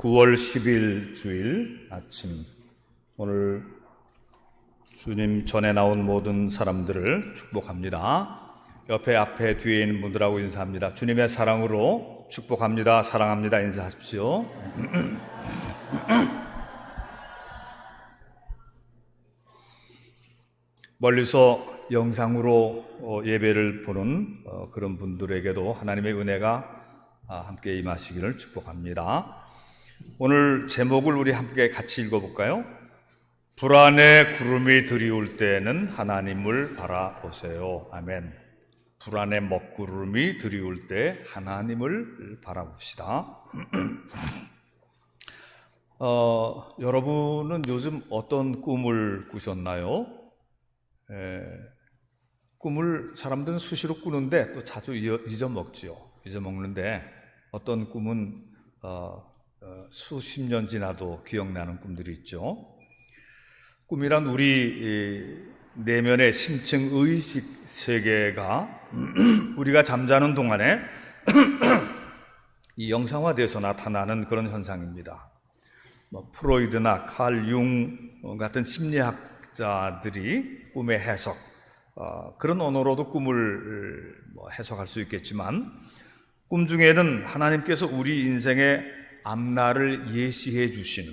9월 10일 주일 아침, 오늘 주님 전에 나온 모든 사람들을 축복합니다. 옆에 앞에 뒤에 있는 분들하고 인사합니다. 주님의 사랑으로 축복합니다. 사랑합니다. 인사하십시오. 멀리서 영상으로 예배를 보는 그런 분들에게도 하나님의 은혜가 함께 임하시기를 축복합니다. 오늘 제목을 우리 함께 같이 읽어볼까요? 불안의 구름이 들이올 때는 하나님을 바라보세요. 아멘. 불안의 먹구름이 들이올 때 하나님을 바라봅시다. 여러분은 요즘 어떤 꿈을 꾸셨나요? 꿈을 사람들은 수시로 꾸는데 또 자주 잊어먹는데 어떤 꿈은 수십 년 지나도 기억나는 꿈들이 있죠. 꿈이란 우리 내면의 심층 의식 세계가 우리가 잠자는 동안에 이 영상화돼서 나타나는 그런 현상입니다. 프로이드나 칼 융 같은 심리학자들이 꿈의 해석, 그런 언어로도 꿈을 해석할 수 있겠지만, 꿈 중에는 하나님께서 우리 인생의 앞날을 예시해 주시는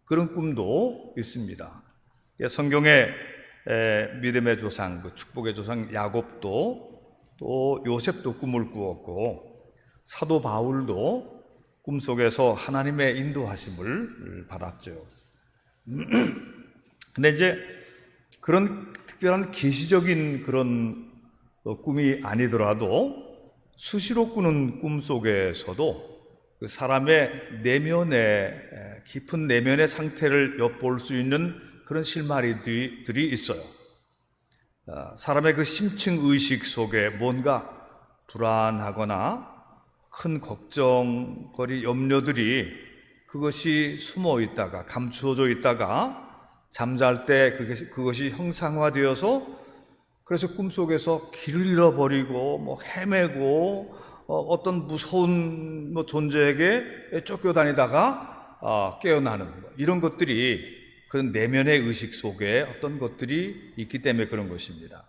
그런 꿈도 있습니다. 성경의 믿음의 조상, 축복의 조상 야곱도, 또 요셉도 꿈을 꾸었고, 사도 바울도 꿈속에서 하나님의 인도하심을 받았죠. 근데 이제 그런 특별한 계시적인 그런 꿈이 아니더라도 수시로 꾸는 꿈 속에서도 그 사람의 내면의 깊은 내면의 상태를 엿볼 수 있는 그런 실마리들이 있어요. 사람의 그 심층 의식 속에 뭔가 불안하거나 큰 걱정거리, 염려들이 그것이 숨어 있다가 감추어져 있다가 잠잘 때 그것이 형상화되어서, 그래서 꿈속에서 길을 잃어버리고 헤매고 어떤 무서운 존재에게 쫓겨다니다가 깨어나는 이런 것들이 그런 내면의 의식 속에 어떤 것들이 있기 때문에 그런 것입니다.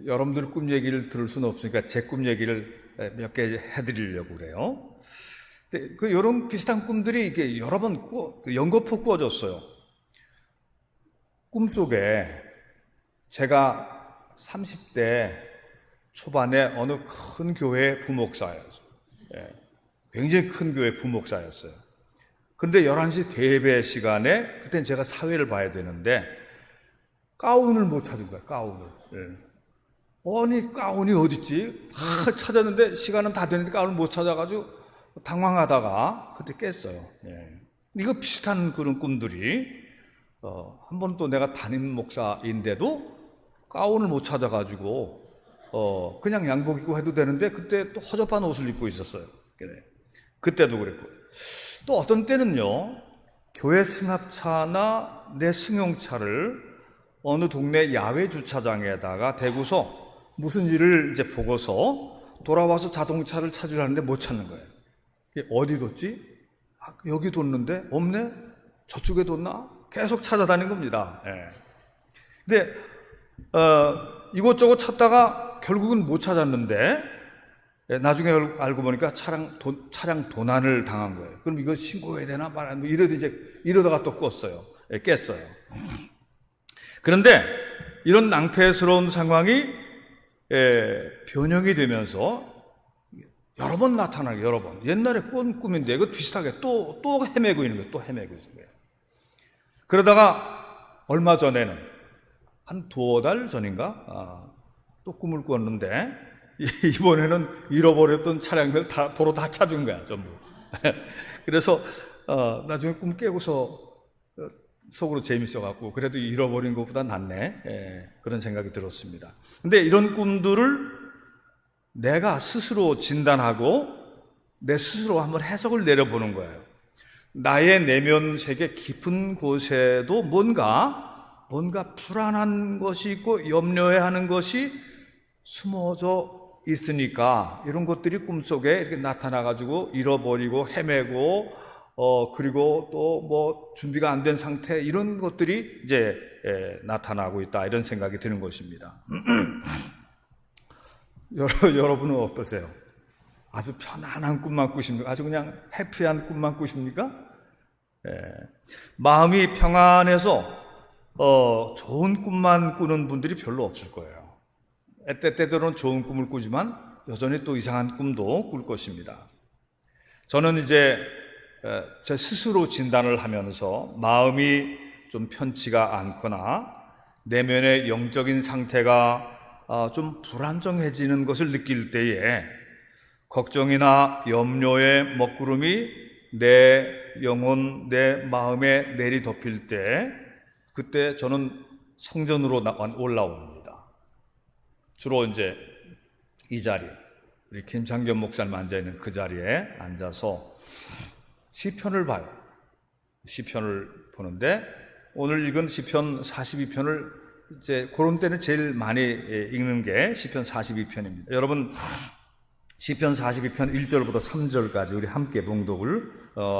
여러분들 꿈 얘기를 들을 수는 없으니까 제 꿈 얘기를 몇 개 해드리려고 그래요. 이런 비슷한 꿈들이 이게 여러 번 연거푸 꾸어졌어요. 꿈속에 제가 30대 초반에 어느 큰 교회 부목사였어요. 굉장히 큰 교회 부목사였어요. 그런데 11시 대예배 시간에, 그때는 제가 사회를 봐야 되는데 가운을 못 찾은 거예요. 가운을. 아니, 가운이 어딨지? 찾았는데 시간은 다 됐는데 가운을 못 찾아가지고 당황하다가 그때 깼어요. 이거 비슷한 그런 꿈들이, 한 번 또 내가 담임 목사인데도 가운을 못 찾아가지고 그냥 양복 입고 해도 되는데 그때 또 허접한 옷을 입고 있었어요. 그때도 그랬고, 또 어떤 때는요, 교회 승합차나 내 승용차를 어느 동네 야외 주차장에다가 대고서 무슨 일을 이제 보고서 돌아와서 자동차를 찾으려는데 못 찾는 거예요. 어디 뒀지? 여기 뒀는데 없네? 저쪽에 뒀나? 계속 찾아다닌 겁니다. 근데 이것저것 찾다가 결국은 못 찾았는데, 나중에 알고 보니까 차량 도난을 당한 거예요. 그럼 이거 신고해야 되나 말아야 되나 이러다가 또 깼어요. 그런데 이런 낭패스러운 상황이 변형이 되면서 여러 번 나타나게, 여러 번. 옛날에 꾼 꿈인데 이거 비슷하게 또 헤매고 있는 거예요. 또 헤매고 있는 거예요. 그러다가 얼마 전에는 한 2달 전인가 또 꿈을 꿨는데, 이번에는 잃어버렸던 차량들 도로 다 찾은 거야, 전부. 그래서 나중에 꿈 깨고서 속으로 재밌어갖고 그래도 잃어버린 것보다 낫네, 그런 생각이 들었습니다. 근데 이런 꿈들을 내가 스스로 진단하고 내 스스로 한번 해석을 내려보는 거예요. 나의 내면 세계 깊은 곳에도 뭔가 불안한 것이 있고 염려해야 하는 것이 숨어져 있으니까 이런 것들이 꿈속에 이렇게 나타나가지고 잃어버리고 헤매고 그리고 또 뭐 준비가 안 된 상태, 이런 것들이 이제 나타나고 있다, 이런 생각이 드는 것입니다. 여러분은 어떠세요? 아주 편안한 꿈만 꾸십니까? 아주 그냥 해피한 꿈만 꾸십니까? 마음이 평안해서 좋은 꿈만 꾸는 분들이 별로 없을 거예요. 때때로는 좋은 꿈을 꾸지만 여전히 또 이상한 꿈도 꿀 것입니다. 저는 이제 제 스스로 진단을 하면서 마음이 좀 편치가 않거나 내면의 영적인 상태가 좀 불안정해지는 것을 느낄 때에 걱정이나 염려의 먹구름이 내 영혼, 내 마음에 내리덮일 때, 그때 저는 성전으로 올라옵니다. 주로 이제 이 자리, 우리 김창겸 목사님 앉아있는 그 자리에 앉아서 시편을 봐요. 시편을 보는데 오늘 읽은 시편 42편을 이제 그런 때는 제일 많이 읽는 게 시편 42편입니다. 여러분, 시편 42편 1절부터 3절까지 우리 함께 봉독을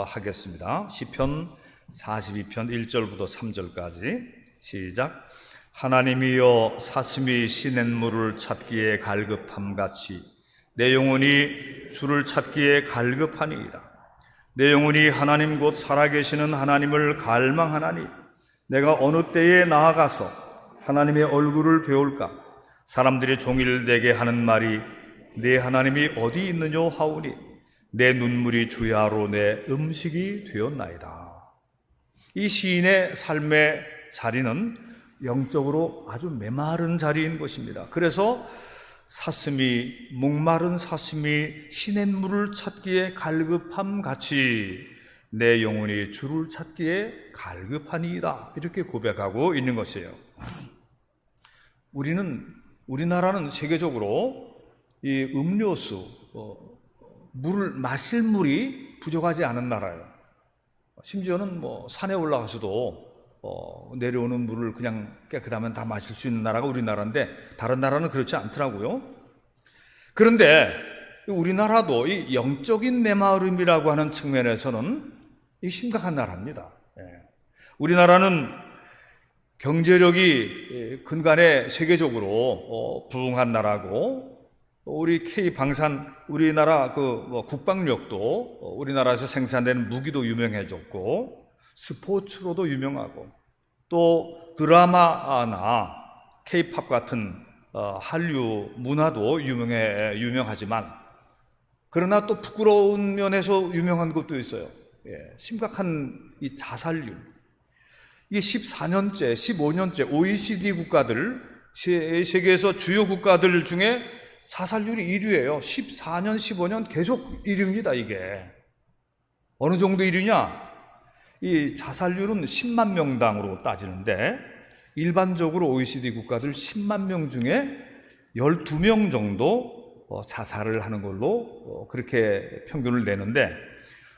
하겠습니다. 시편 42편 1절부터 3절까지 시작. 하나님이여, 사슴이 시냇물을 찾기에 갈급함같이 내 영혼이 주를 찾기에 갈급하니이다. 내 영혼이 하나님 곧 살아계시는 하나님을 갈망하나니 내가 어느 때에 나아가서 하나님의 얼굴을 배울까? 사람들이 종일 내게 하는 말이 내 하나님이 어디 있느냐 하오니 내 눈물이 주야로 내 음식이 되었나이다. 이 시인의 삶의 자리는 영적으로 아주 메마른 자리인 것입니다. 그래서 목마른 사슴이 시냇물을 찾기에 갈급함 같이 내 영혼이 주를 찾기에 갈급하니이다, 이렇게 고백하고 있는 것이에요. 우리나라는 세계적으로 이 음료수, 물을 마실 물이 부족하지 않은 나라예요. 심지어는 뭐 산에 올라가서도 내려오는 물을 그냥 깨끗하면 다 마실 수 있는 나라가 우리나라인데 다른 나라는 그렇지 않더라고요. 그런데 우리나라도 이 영적인 메마름이라고 하는 측면에서는 이 심각한 나라입니다. 우리나라는 경제력이 근간에 세계적으로 부흥한 나라고, 우리 K방산, 우리나라 국방력도 우리나라에서 생산된 무기도 유명해졌고 스포츠로도 유명하고 또 드라마나 K-팝 같은 한류 문화도 유명하지만, 그러나 또 부끄러운 면에서 유명한 것도 있어요. 심각한 이 자살률. 이게 14년째, 15년째 OECD 국가들, 세계에서 주요 국가들 중에 자살률이 1위예요. 14년, 15년 계속 1위입니다, 이게. 어느 정도 1위냐? 이 자살률은 10만 명당으로 따지는데 일반적으로 OECD 국가들 10만 명 중에 12명 정도 자살을 하는 걸로 그렇게 평균을 내는데,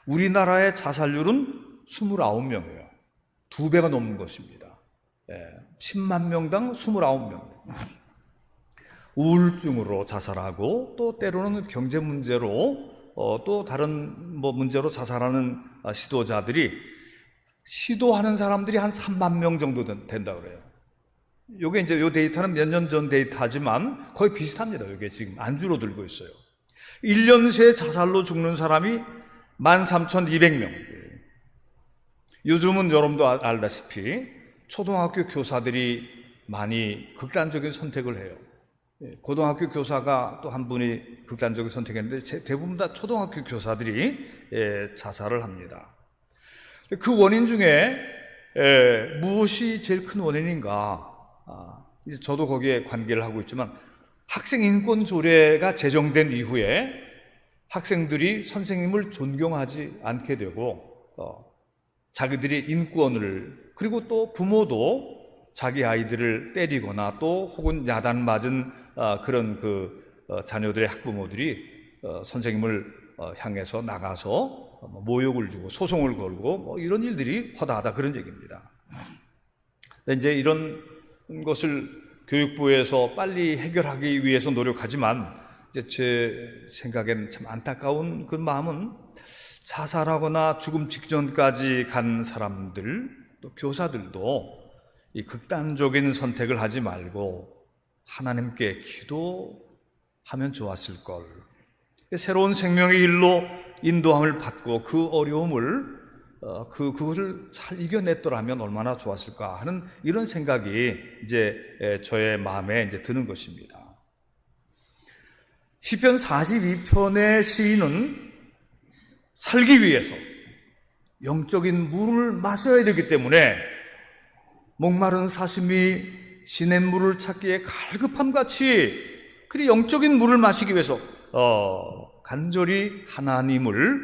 우리나라의 자살률은 29명이에요. 2배가 넘는 것입니다. 10만 명당 29명. 우울증으로 자살하고 또 때로는 경제 문제로 또 다른 문제로 자살하는 시도자들이, 시도하는 사람들이 한 3만 명 정도 된다고 그래요. 요게 이제 요 데이터는 몇 년 전 데이터지만 거의 비슷합니다. 이게 지금 안 줄어들고 있어요. 1년 새 자살로 죽는 사람이 13,200명. 요즘은 여러분도 알다시피 초등학교 교사들이 많이 극단적인 선택을 해요. 고등학교 교사가 또 한 분이 극단적인 선택했는데 대부분 다 초등학교 교사들이 자살을 합니다. 그 원인 중에 무엇이 제일 큰 원인인가? 이제 저도 거기에 관계를 하고 있지만, 학생 인권 조례가 제정된 이후에 학생들이 선생님을 존경하지 않게 되고 자기들의 인권을, 그리고 또 부모도 자기 아이들을 때리거나 또 혹은 야단 맞은 그런 자녀들의 학부모들이 선생님을 향해서 나가서 모욕을 주고 소송을 걸고 이런 일들이 허다하다, 그런 얘기입니다. 이제 이런 것을 교육부에서 빨리 해결하기 위해서 노력하지만 이제 제 생각엔 참 안타까운 그 마음은 자살하거나 죽음 직전까지 간 사람들, 또 교사들도 이 극단적인 선택을 하지 말고 하나님께 기도하면 좋았을 걸. 새로운 생명의 일로 인도함을 받고 그 어려움을 그것을 잘 이겨냈더라면 얼마나 좋았을까 하는 이런 생각이 이제 저의 마음에 이제 드는 것입니다. 시편 42편의 시인은 살기 위해서 영적인 물을 마셔야 되기 때문에 목마른 사슴이 시냇물을 찾기에 갈급함같이 그리 영적인 물을 마시기 위해서 간절히 하나님을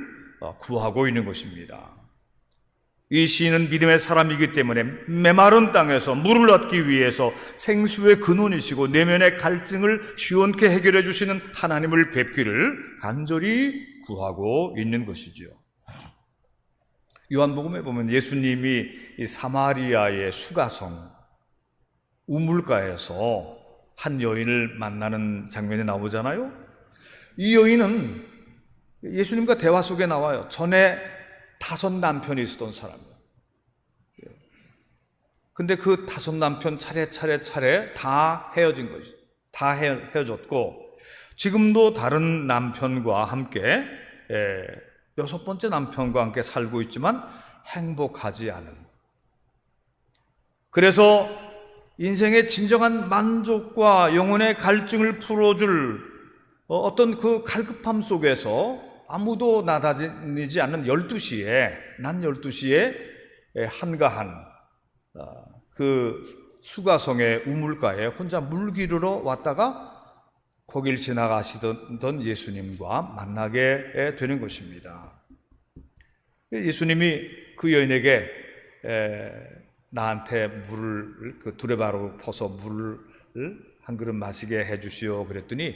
구하고 있는 것입니다. 이 시인은 믿음의 사람이기 때문에 메마른 땅에서 물을 얻기 위해서 생수의 근원이시고 내면의 갈증을 시원케 해결해 주시는 하나님을 뵙기를 간절히 구하고 있는 것이죠. 요한복음에 보면 예수님이 이 사마리아의 수가성 우물가에서 한 여인을 만나는 장면이 나오잖아요. 이 여인은 예수님과 대화 속에 나와요. 전에 5 남편이 있었던 사람이에요. 근데 그 5 남편 차례 다 헤어진 거지. 다 헤어졌고 지금도 다른 남편과 함께 6번째 남편과 함께 살고 있지만 행복하지 않은. 그래서 인생의 진정한 만족과 영혼의 갈증을 풀어줄 어떤 그 갈급함 속에서 아무도 나다니지 않는 12시에 낮 12시에 한가한 그 수가성의 우물가에 혼자 물 기르러 왔다가 거길 지나가시던 예수님과 만나게 되는 것입니다. 예수님이 그 여인에게 나한테 물을 그 두레바로 퍼서 물을 한 그릇 마시게 해주시오 그랬더니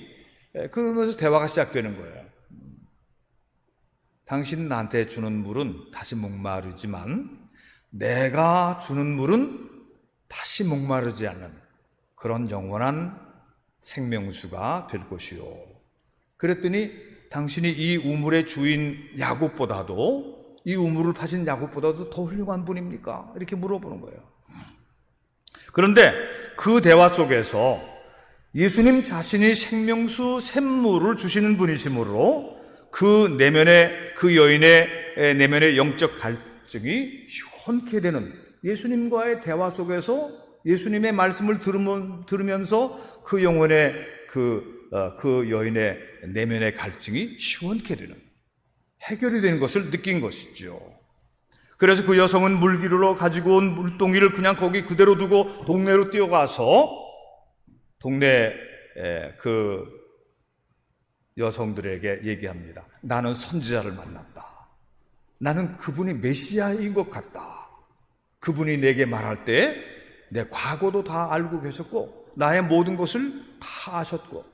그러면서 대화가 시작되는 거예요. 당신 나한테 주는 물은 다시 목마르지만 내가 주는 물은 다시 목마르지 않는 그런 영원한 생명수가 될 것이요. 그랬더니 당신이 이 우물의 주인 야곱보다도 이 우물을 파신 야곱보다도 더 훌륭한 분입니까? 이렇게 물어보는 거예요. 그런데 그 대화 속에서 예수님 자신이 생명수 샘물을 주시는 분이시므로 그 내면의 그 여인의 내면의 영적 갈증이 시원케 되는 예수님과의 대화 속에서 예수님의 말씀을 들으면서 그 영혼의 그 여인의 내면의 갈증이 시원케 되는 해결이 되는 것을 느낀 것이죠. 그래서 그 여성은 물 기르러 가지고 온 물동이를 그냥 거기 그대로 두고 동네로 뛰어가서 동네 그 여성들에게 얘기합니다. 나는 선지자를 만났다. 나는 그분이 메시아인 것 같다. 그분이 내게 말할 때 내 과거도 다 알고 계셨고 나의 모든 것을 다 아셨고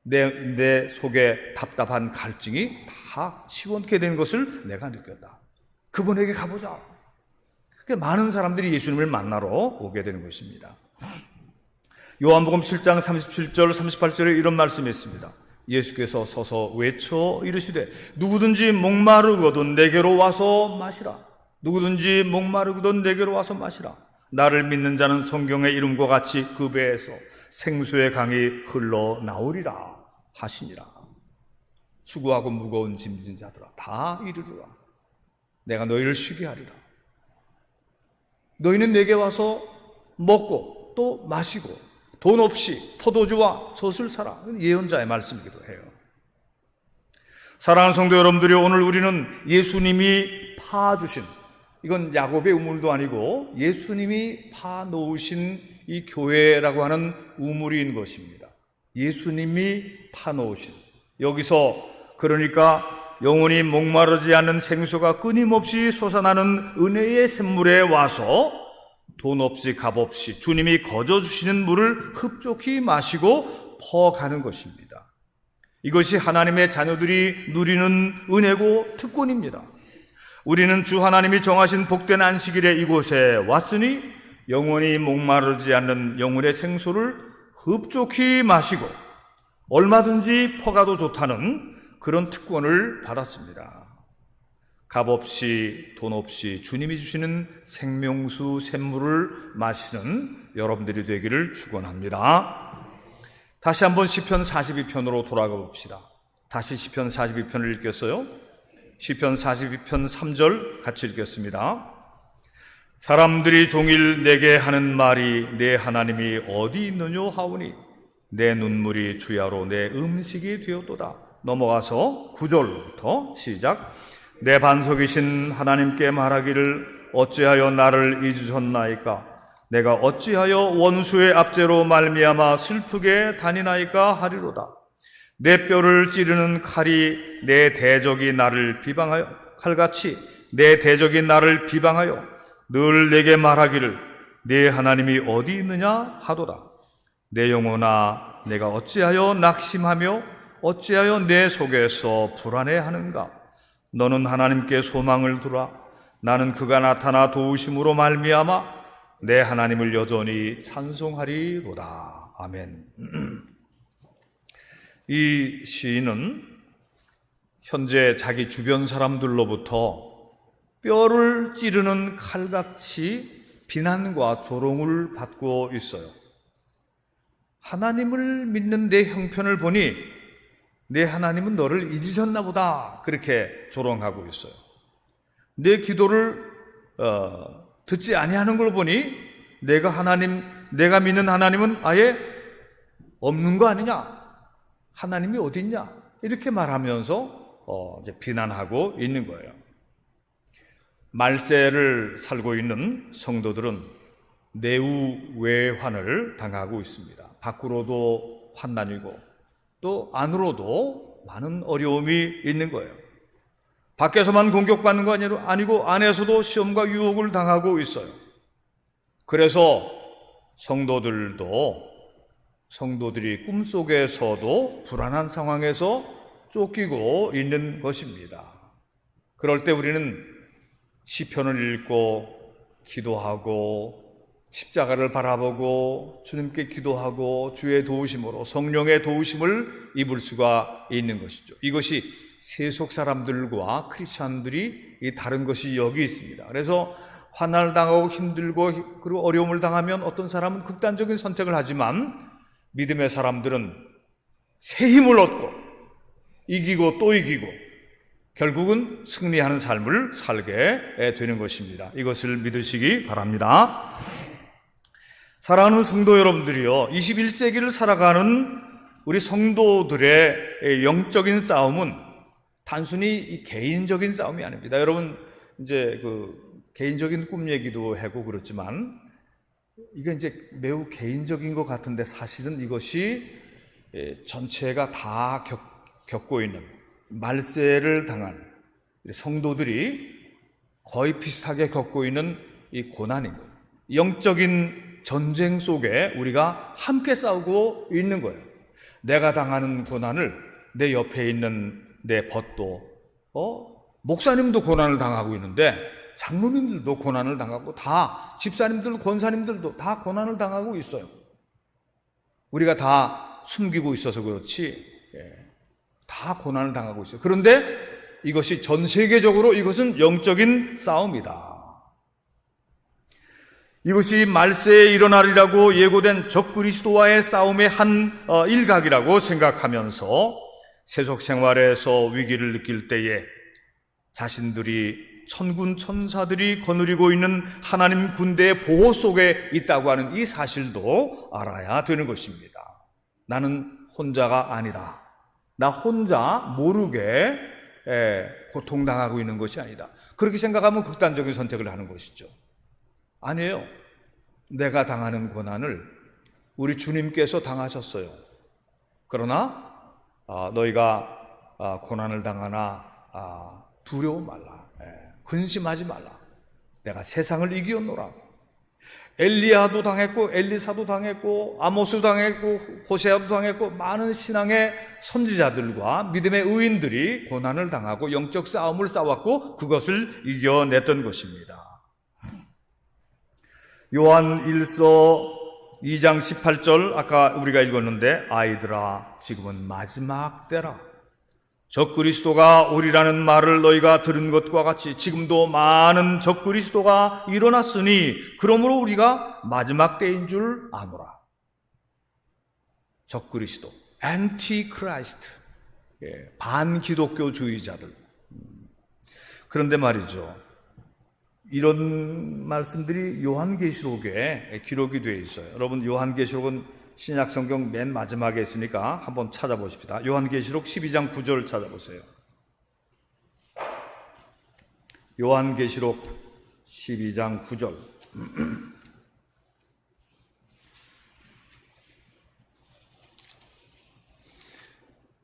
내 속에 답답한 갈증이 다 시원케 되는 것을 내가 느꼈다. 그분에게 가보자. 많은 사람들이 예수님을 만나러 오게 되는 것입니다. 요한복음 7장 37절 38절에 이런 말씀이 있습니다. 예수께서 서서 외쳐 이르시되 누구든지 목마르거든 내게로 와서 마시라. 누구든지 목마르거든 내게로 와서 마시라. 나를 믿는 자는 성경의 이름과 같이 그 배에서 생수의 강이 흘러나오리라 하시니라. 수고하고 무거운 짐진 자들아 다 이르리라. 내가 너희를 쉬게 하리라. 너희는 내게 와서 먹고 또 마시고 돈 없이 포도주와 젖을 사라. 예언자의 말씀이기도 해요. 사랑하는 성도 여러분들이, 오늘 우리는 예수님이 파주신, 이건 야곱의 우물도 아니고 예수님이 파놓으신 이 교회라고 하는 우물인 것입니다. 예수님이 파놓으신, 여기서 그러니까 영원히 목마르지 않는 생수가 끊임없이 솟아나는 은혜의 샘물에 와서 돈 없이 값 없이 주님이 거저주시는 물을 흡족히 마시고 퍼가는 것입니다. 이것이 하나님의 자녀들이 누리는 은혜고 특권입니다. 우리는 주 하나님이 정하신 복된 안식일에 이곳에 왔으니 영원히 목마르지 않는 영혼의 생수를 흡족히 마시고 얼마든지 퍼가도 좋다는 그런 특권을 받았습니다. 값없이 돈 없이 주님이 주시는 생명수 샘물을 마시는 여러분들이 되기를 축원합니다. 다시 한번 시편 42편으로 돌아가 봅시다. 다시 시편 42편을 읽겠어요. 시편 42편 3절 같이 읽겠습니다. 사람들이 종일 내게 하는 말이 내 하나님이 어디 있느뇨 하오니 내 눈물이 주야로 내 음식이 되었도다. 넘어가서 9절부터 시작. 내 반석이신 하나님께 말하기를 어찌하여 나를 잊으셨나이까? 내가 어찌하여 원수의 압제로 말미암아 슬프게 다니나이까 하리로다. 내 뼈를 찌르는 칼이 내 대적이 나를 비방하여 칼같이 내 대적이 나를 비방하여 늘 내게 말하기를 네 하나님이 어디 있느냐 하도다. 내 영혼아 내가 어찌하여 낙심하며 어찌하여 내 속에서 불안해하는가? 너는 하나님께 소망을 두라. 나는 그가 나타나 도우심으로 말미암아 내 하나님을 여전히 찬송하리로다. 아멘. 이 시인은 현재 자기 주변 사람들로부터 뼈를 찌르는 칼같이 비난과 조롱을 받고 있어요. 하나님을 믿는 내 형편을 보니 내 하나님은 너를 잊으셨나 보다, 그렇게 조롱하고 있어요. 내 기도를 듣지 아니하는 걸 보니 내가 믿는 하나님은 아예 없는 거 아니냐, 하나님이 어디 있냐, 이렇게 말하면서 이제 비난하고 있는 거예요. 말세를 살고 있는 성도들은 내우외환을 당하고 있습니다. 밖으로도 환난이고 또 안으로도 많은 어려움이 있는 거예요. 밖에서만 공격받는 거 아니고 안에서도 시험과 유혹을 당하고 있어요. 그래서 성도들이 꿈속에서도 불안한 상황에서 쫓기고 있는 것입니다. 그럴 때 우리는 시편을 읽고 기도하고 십자가를 바라보고 주님께 기도하고 주의 도우심으로 성령의 도우심을 입을 수가 있는 것이죠. 이것이 세속 사람들과 크리스찬들이 다른 것이 여기 있습니다. 그래서 환난을 당하고 힘들고 그리고 어려움을 당하면 어떤 사람은 극단적인 선택을 하지만 믿음의 사람들은 새 힘을 얻고 이기고 또 이기고 결국은 승리하는 삶을 살게 되는 것입니다. 이것을 믿으시기 바랍니다. 사랑하는 성도 여러분들이요, 21세기를 살아가는 우리 성도들의 영적인 싸움은 단순히 이 개인적인 싸움이 아닙니다. 여러분 이제 개인적인 꿈 얘기도 하고 그렇지만 이게 이제 매우 개인적인 것 같은데 사실은 이것이 전체가 다 겪고 있는 말세를 당한 성도들이 거의 비슷하게 겪고 있는 이 고난인 거예요. 영적인 전쟁 속에 우리가 함께 싸우고 있는 거예요. 내가 당하는 고난을 내 옆에 있는 내 벗도 목사님도 고난을 당하고 있는데 장로님들도 고난을 당하고 다 집사님들, 권사님들도 다 고난을 당하고 있어요. 우리가 다 숨기고 있어서 그렇지 다 고난을 당하고 있어요. 그런데 이것이 전 세계적으로 이것은 영적인 싸움이다. 이것이 말세에 일어나리라고 예고된 적그리스도와의 싸움의 한 일각이라고 생각하면서 세속 생활에서 위기를 느낄 때에 자신들이 천군 천사들이 거느리고 있는 하나님 군대의 보호 속에 있다고 하는 이 사실도 알아야 되는 것입니다. 나는 혼자가 아니다. 나 혼자 모르게 고통당하고 있는 것이 아니다. 그렇게 생각하면 극단적인 선택을 하는 것이죠. 아니에요. 내가 당하는 고난을 우리 주님께서 당하셨어요. 그러나 너희가 고난을 당하나 두려워 말라. 근심하지 말라. 내가 세상을 이기었노라. 엘리야도 당했고 엘리사도 당했고 아모스도 당했고 호세아도 당했고 많은 신앙의 선지자들과 믿음의 의인들이 고난을 당하고 영적 싸움을 싸웠고 그것을 이겨냈던 것입니다. 요한 1서 2장 18절 아까 우리가 읽었는데 아이들아 지금은 마지막 때라. 적그리스도가 오리라는 말을 너희가 들은 것과 같이 지금도 많은 적그리스도가 일어났으니 그러므로 우리가 마지막 때인 줄 아노라. 적그리스도, 안티크라이스트, 반기독교주의자들. 그런데 말이죠, 이런 말씀들이 요한계시록에 기록이 되어 있어요. 여러분, 요한계시록은 신약성경 맨 마지막에 있으니까 한번 찾아보십시다. 요한계시록 12장 9절 찾아보세요. 요한계시록 12장 9절.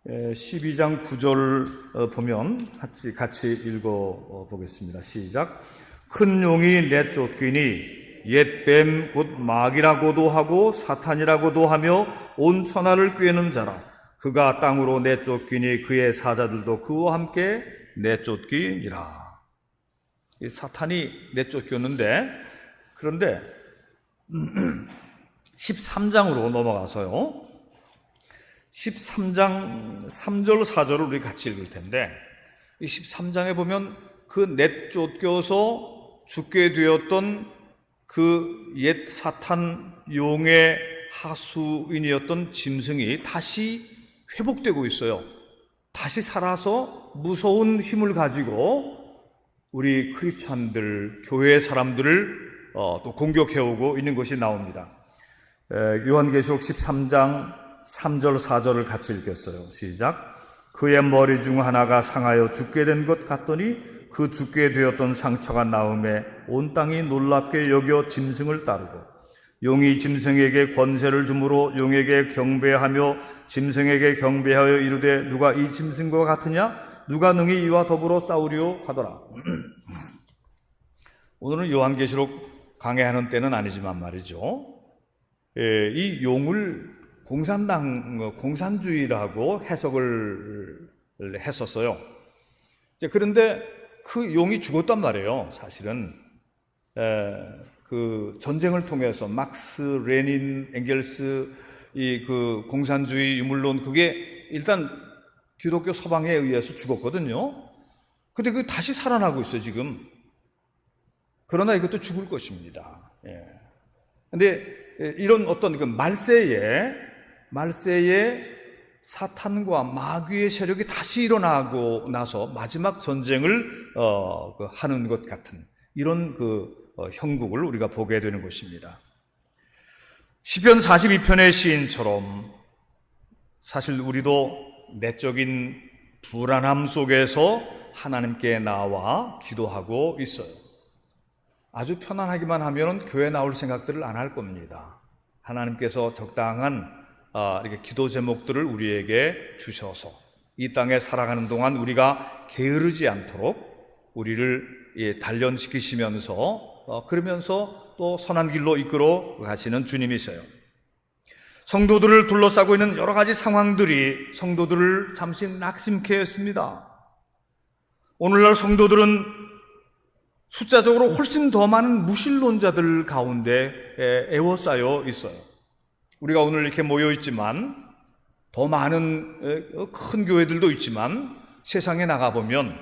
12장 9절 보면 같이 읽어보겠습니다. 시작. 큰 용이 내쫓기니 옛 뱀 곧 마귀라고도 하고 사탄이라고도 하며 온 천하를 꿰는 자라. 그가 땅으로 내쫓기니 그의 사자들도 그와 함께 내쫓기니라. 이 사탄이 내쫓겼는데, 그런데 13장으로 넘어가서요, 13장 3절 4절을 우리 같이 읽을 텐데, 이 13장에 보면 그 내쫓겨서 죽게 되었던 그 옛 사탄 용의 하수인이었던 짐승이 다시 회복되고 있어요. 다시 살아서 무서운 힘을 가지고 우리 크리스찬들, 교회 사람들을 또 공격해오고 있는 것이 나옵니다. 요한계시록 13장 3절 4절을 같이 읽겠어요. 시작. 그의 머리 중 하나가 상하여 죽게 된 것 같더니 그 죽게 되었던 상처가 나음에 온 땅이 놀랍게 여겨 짐승을 따르고 용이 짐승에게 권세를 주므로 용에게 경배하며 짐승에게 경배하여 이르되 누가 이 짐승과 같으냐? 누가 능히 이와 더불어 싸우리요? 하더라. 오늘은 요한계시록 강해하는 때는 아니지만 말이죠, 이 용을 공산주의라고 해석을 했었어요. 그런데 그 용이 죽었단 말이에요. 사실은 그 전쟁을 통해서 막스, 레닌, 엥겔스 이 그 공산주의 유물론, 그게 일단 기독교 서방에 의해서 죽었거든요. 근데 그 다시 살아나고 있어요 지금. 그러나 이것도 죽을 것입니다. 근데 이런 어떤 그 말세에 사탄과 마귀의 세력이 다시 일어나고 나서 마지막 전쟁을 하는 것 같은 이런 형국을 우리가 보게 되는 것입니다. 시편 42편의 시인처럼 사실 우리도 내적인 불안함 속에서 하나님께 나와 기도하고 있어요. 아주 편안하기만 하면 교회 나올 생각들을 안 할 겁니다. 하나님께서 적당한 이렇게 기도 제목들을 우리에게 주셔서 이 땅에 살아가는 동안 우리가 게으르지 않도록 우리를 단련시키시면서 그러면서 또 선한 길로 이끌어 가시는 주님이세요. 성도들을 둘러싸고 있는 여러 가지 상황들이 성도들을 잠시 낙심케 했습니다. 오늘날 성도들은 숫자적으로 훨씬 더 많은 무신론자들 가운데 에워싸여 있어요. 우리가 오늘 이렇게 모여 있지만 더 많은 큰 교회들도 있지만 세상에 나가보면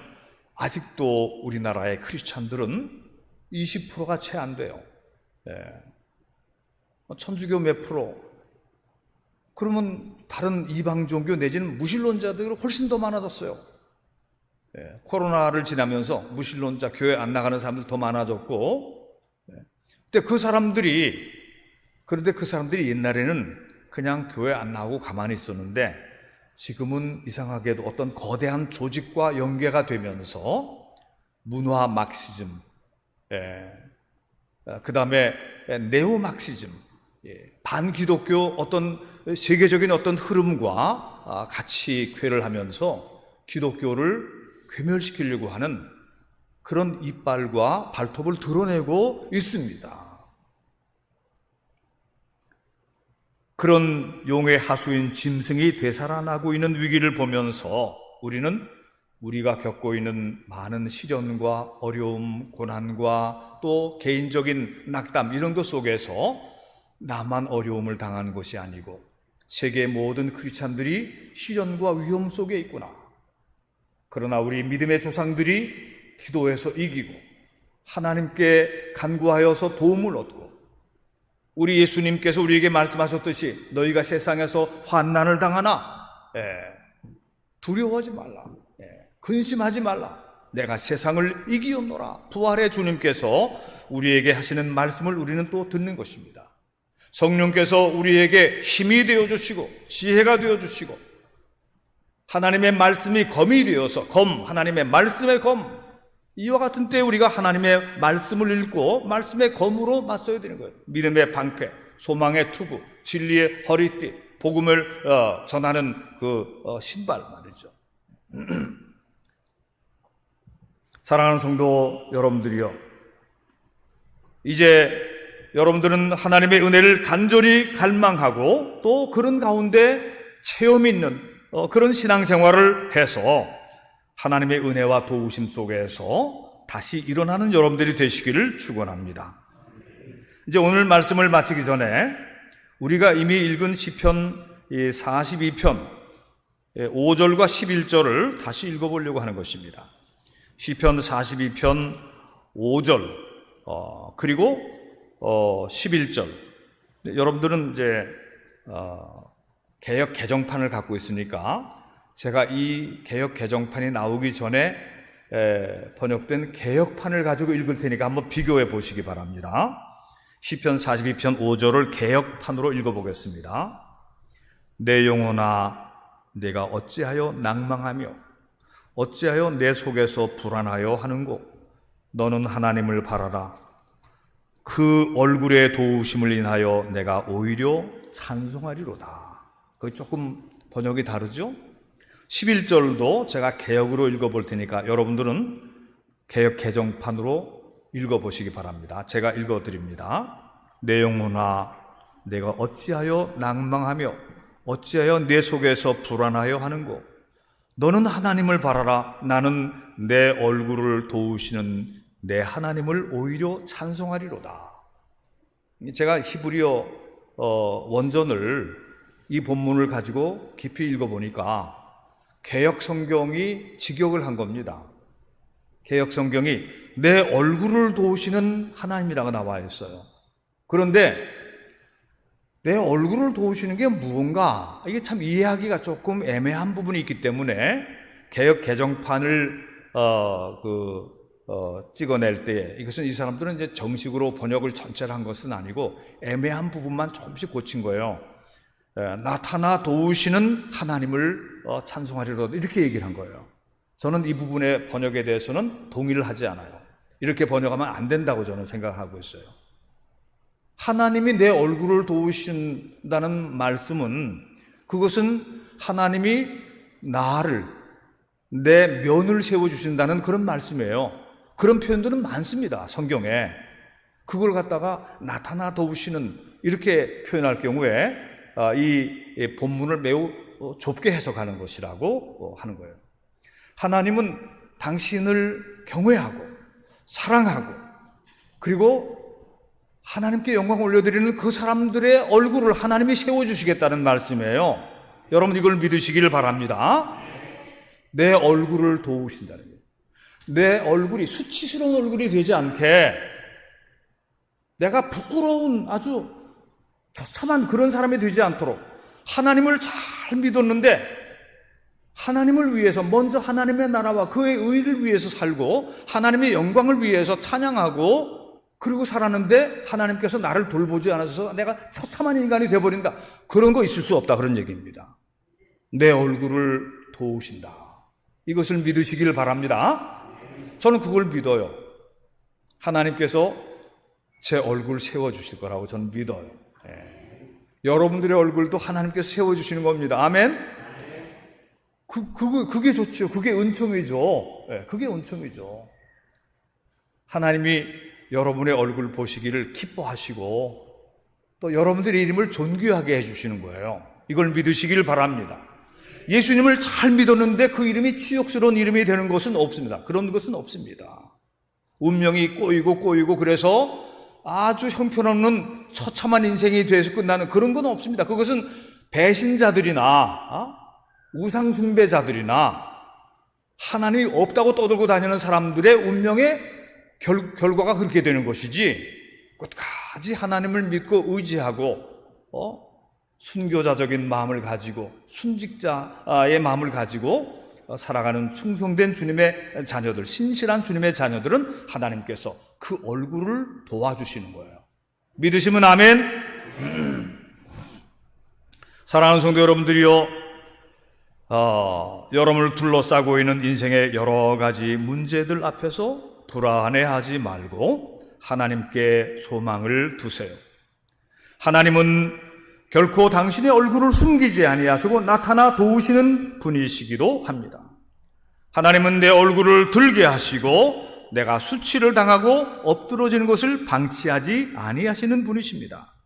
아직도 우리나라의 크리스찬들은 20%가 채 안 돼요. 천주교 몇 프로? 그러면 다른 이방 종교 내지는 무신론자들이 훨씬 더 많아졌어요. 코로나를 지나면서 무신론자, 교회 안 나가는 사람들 더 많아졌고, 근데 그 사람들이 옛날에는 그냥 교회 안 나오고 가만히 있었는데 지금은 이상하게도 어떤 거대한 조직과 연계가 되면서 문화 막시즘, 그 다음에 네오 막시즘, 반기독교 어떤 세계적인 어떤 흐름과 같이 궤를 하면서 기독교를 괴멸시키려고 하는 그런 이빨과 발톱을 드러내고 있습니다. 그런 용의 하수인 짐승이 되살아나고 있는 위기를 보면서 우리는 우리가 겪고 있는 많은 시련과 어려움, 고난과 또 개인적인 낙담 이런 것 속에서 나만 어려움을 당하는 것이 아니고 세계 모든 크리스찬들이 시련과 위험 속에 있구나. 그러나 우리 믿음의 조상들이 기도해서 이기고 하나님께 간구하여서 도움을 얻고 우리 예수님께서 우리에게 말씀하셨듯이 너희가 세상에서 환난을 당하나 두려워하지 말라. 근심하지 말라. 내가 세상을 이기었노라. 부활의 주님께서 우리에게 하시는 말씀을 우리는 또 듣는 것입니다. 성령께서 우리에게 힘이 되어주시고 지혜가 되어주시고 하나님의 말씀이 검이 되어서 하나님의 말씀의 검, 이와 같은 때에 우리가 하나님의 말씀을 읽고 말씀의 검으로 맞서야 되는 거예요. 믿음의 방패, 소망의 투구, 진리의 허리띠, 복음을 전하는 그 신발 말이죠. 사랑하는 성도 여러분들이요, 이제 여러분들은 하나님의 은혜를 간절히 갈망하고 또 그런 가운데 체험 있는 그런 신앙생활을 해서 하나님의 은혜와 도우심 속에서 다시 일어나는 여러분들이 되시기를 축원합니다. 이제 오늘 말씀을 마치기 전에 우리가 이미 읽은 시편 42편 5절과 11절을 다시 읽어보려고 하는 것입니다. 시편 42편 5절 그리고 11절. 여러분들은 이제 개역 개정판을 갖고 있으니까 제가 이 개역 개정판이 나오기 전에 번역된 개역판을 가지고 읽을 테니까 한번 비교해 보시기 바랍니다. 시편 42편 5절을 개역판으로 읽어보겠습니다. 내 영혼아 내가 어찌하여 낭망하며 어찌하여 내 속에서 불안하여 하는고 너는 하나님을 바라라. 그 얼굴의 도우심을 인하여 내가 오히려 찬송하리로다. 거기 조금 번역이 다르죠? 11절도 제가 개역으로 읽어볼 테니까 여러분들은 개역 개정판으로 읽어보시기 바랍니다. 제가 읽어드립니다. 내 영혼아 내가 어찌하여 낭망하며 어찌하여 내 속에서 불안하여 하는고 너는 하나님을 바라라. 나는 내 얼굴을 도우시는 내 하나님을 오히려 찬송하리로다. 제가 히브리어 원전을 이 본문을 가지고 깊이 읽어보니까 개역 성경이 직역을 한 겁니다. 개역 성경이 내 얼굴을 도우시는 하나님이라고 나와 있어요. 그런데 내 얼굴을 도우시는 게 무언가, 이게 참 이해하기가 조금 애매한 부분이 있기 때문에 개역 개정판을 찍어낼 때 이것은 이 사람들은 이제 정식으로 번역을 전체를 한 것은 아니고 애매한 부분만 조금씩 고친 거예요. 나타나 도우시는 하나님을 찬송하리로다 이렇게 얘기를 한 거예요. 저는 이 부분의 번역에 대해서는 동의를 하지 않아요. 이렇게 번역하면 안 된다고 저는 생각하고 있어요. 하나님이 내 얼굴을 도우신다는 말씀은 그것은 하나님이 나를 내 면을 세워주신다는 그런 말씀이에요. 그런 표현들은 많습니다. 성경에. 그걸 갖다가 나타나 도우시는 이렇게 표현할 경우에 이 본문을 매우 좁게 해석하는 것이라고 하는 거예요. 하나님은 당신을 경외하고 사랑하고 그리고 하나님께 영광을 올려드리는 그 사람들의 얼굴을 하나님이 세워주시겠다는 말씀이에요. 여러분 이걸 믿으시길 바랍니다. 내 얼굴을 도우신다는 거예요. 내 얼굴이 수치스러운 얼굴이 되지 않게 내가 부끄러운 아주 처참한 그런 사람이 되지 않도록 하나님을 잘 믿었는데 하나님을 위해서 먼저 하나님의 나라와 그의 의를 위해서 살고 하나님의 영광을 위해서 찬양하고 그리고 살았는데 하나님께서 나를 돌보지 않아서 내가 처참한 인간이 되어버린다. 그런 거 있을 수 없다. 그런 얘기입니다. 내 얼굴을 도우신다. 이것을 믿으시길 바랍니다. 저는 그걸 믿어요. 하나님께서 제 얼굴 세워주실 거라고 저는 믿어요. 여러분들의 얼굴도 하나님께서 세워주시는 겁니다. 아멘? 그게 좋죠. 그게 은총이죠. 그게 은총이죠. 하나님이 여러분의 얼굴 보시기를 기뻐하시고 또 여러분들의 이름을 존귀하게 해주시는 거예요. 이걸 믿으시길 바랍니다. 예수님을 잘 믿었는데 그 이름이 치욕스러운 이름이 되는 것은 없습니다. 그런 것은 없습니다. 운명이 꼬이고 그래서 아주 형편없는 처참한 인생이 돼서 끝나는 그런 건 없습니다. 그것은 배신자들이나 우상숭배자들이나 하나님이 없다고 떠들고 다니는 사람들의 운명의 결과가 그렇게 되는 것이지, 끝까지 하나님을 믿고 의지하고 순교자적인 마음을 가지고 순직자의 마음을 가지고 살아가는 충성된 주님의 자녀들, 신실한 주님의 자녀들은 하나님께서 그 얼굴을 도와주시는 거예요. 믿으시면 아멘. 사랑하는 성도 여러분들이요, 여러분을 둘러싸고 있는 인생의 여러 가지 문제들 앞에서 불안해하지 말고 하나님께 소망을 두세요. 하나님은 결코 당신의 얼굴을 숨기지 아니하시고 나타나 도우시는 분이시기도 합니다. 하나님은 내 얼굴을 들게 하시고 내가 수치를 당하고 엎드러지는 것을 방치하지 아니하시는 분이십니다.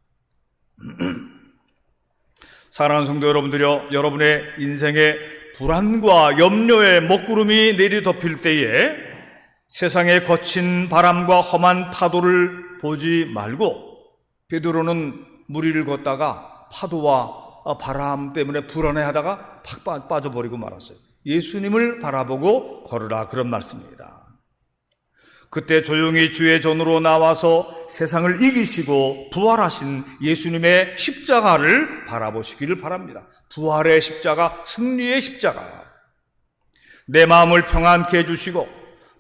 사랑하는 성도 여러분들이여, 여러분의 인생에 불안과 염려의 먹구름이 내리덮일 때에 세상의 거친 바람과 험한 파도를 보지 말고, 베드로는 물 위를 걷다가 파도와 바람 때문에 불안해하다가 팍 빠져버리고 말았어요. 예수님을 바라보고 걸으라, 그런 말씀입니다. 그때 조용히 주의 전으로 나와서 세상을 이기시고 부활하신 예수님의 십자가를 바라보시기를 바랍니다. 부활의 십자가, 승리의 십자가. 내 마음을 평안케 해주시고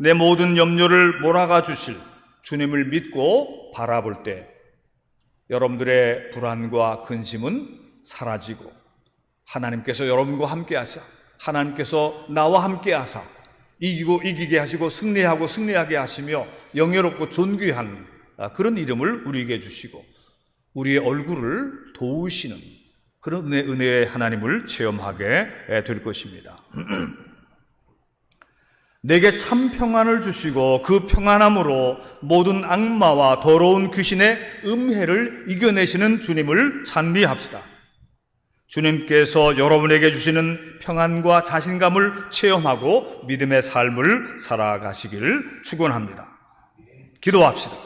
내 모든 염려를 몰아가 주실 주님을 믿고 바라볼 때 여러분들의 불안과 근심은 사라지고 하나님께서 여러분과 함께 하사, 하나님께서 나와 함께 하사 이기고 이기게 하시고 승리하고 승리하게 하시며 영예롭고 존귀한 그런 이름을 우리에게 주시고 우리의 얼굴을 도우시는 그런 은혜의 하나님을 체험하게 될 것입니다. 내게 참 평안을 주시고 그 평안함으로 모든 악마와 더러운 귀신의 음해를 이겨내시는 주님을 찬미합시다. 주님께서 여러분에게 주시는 평안과 자신감을 체험하고 믿음의 삶을 살아가시기를 축원합니다. 기도합시다.